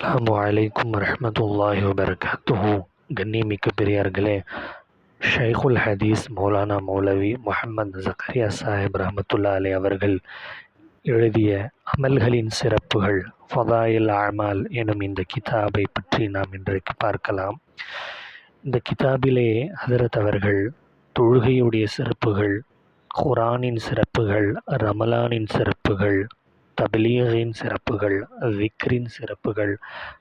அஸ்ஸலாமு அலைக்கும் வரஹ்மத்துல்லாஹி வபரகாத்துஹு. கண்ணியமிக்க பெரியார்களே, ஷைகுல் ஹதீஸ் மௌலானா மௌலவி முஹம்மது ஜக்கரியா சாஹிப் ரஹமத்துல்லா அலை அவர்கள் எழுதிய அமல்களின் சிறப்புகள் ஃபதாயில் அமால் எனும் இந்த கிதாபை பற்றி நாம் இன்றைக்கு பார்க்கலாம். இந்த கிதாபிலே ஹதரத் அவர்கள் தொழுகையுடைய சிறப்புகள், குர்ஆனின் சிறப்புகள், ரமலானின் சிறப்புகள், தப்லீகின் சிறப்புகள், விக்ரின் சிறப்புகள்,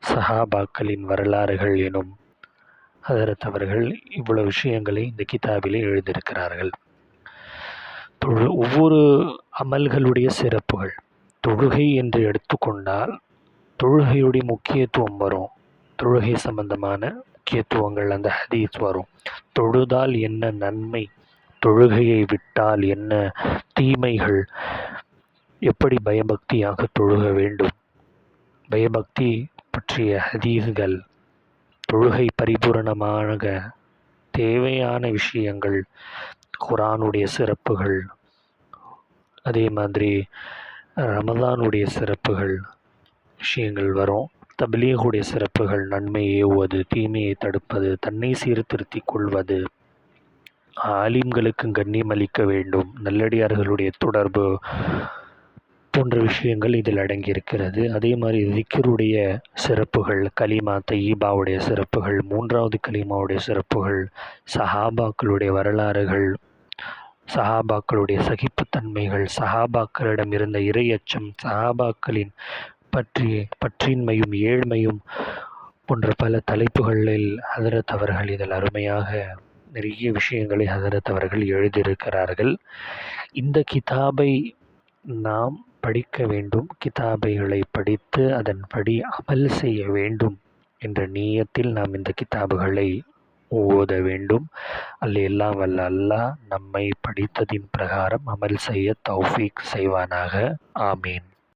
சஹாபாக்களின் வரலாறுகள் எனும் ஹதரத் அவர்கள் இவ்வளவு விஷயங்களை இந்த கிதாபிலே எழுதியிருக்கிறார்கள். ஒவ்வொரு அமல்களுடைய சிறப்புகள், தொழுகை என்று எடுத்துக்கொண்டால் தொழுகையுடைய முக்கியத்துவம் வரும். தொழுகை சம்பந்தமான முக்கியத்துவங்கள் அந்த ஹதீஸ் வரும். தொழுதால் என்ன நன்மை, தொழுகையை விட்டால் என்ன தீமைகள், எப்படி பயபக்தியாக தொழுக வேண்டும், பயபக்தி பற்றிய ஹதீஸ்கள், தொழுகை பரிபூரணமாக தேவையான விஷயங்கள், குர்ஆனுடைய சிறப்புகள், அதே மாதிரி ரமலானுடைய சிறப்புகள் விஷயங்கள் வரும். தப்லீகுடைய சிறப்புகள், நன்மை ஏவுவது, தீமையை தடுப்பது, தன்னை சீர்திருத்திக் கொள்வது, ஆலிம்களுக்கு கண்ணியம் அளிக்க வேண்டும், நல்லடியார்களுடைய தொடர்பு போன்ற விஷயங்கள் இதில் அடங்கியிருக்கிறது. அதே மாதிரி திக்ருடைய சிறப்புகள், கலிமா தய்யிபாவுடைய சிறப்புகள், மூன்றாவது கலிமாவுடைய சிறப்புகள், சஹாபாக்களுடைய வரலாறுகள், சஹாபாக்களுடைய சகிப்புத்தன்மைகள், சஹாபாக்களிடம் இருந்த இறையச்சம், சஹாபாக்களின் பற்றின்மையும் ஏழ்மையும் போன்ற பல தலைப்புகளில் ஹதரத் அவர்கள் இதில் அருமையாக நிறைய விஷயங்களை ஹதரத் அவர்கள் எழுதியிருக்கிறார்கள். இந்த கிதாபை நாம் படிக்க வேண்டும். கிதாபைகளை படித்து அதன்படி அமல் செய்ய வேண்டும் என்ற நீயத்தில் நாம் இந்த கிதாபுகளை ஓத வேண்டும். எல்லாம் வல்ல அல்லாஹ் நம்மை படித்ததின் பிரகாரம் அமல் செய்ய தௌஃபீக் செய்வானாக. ஆமீன்.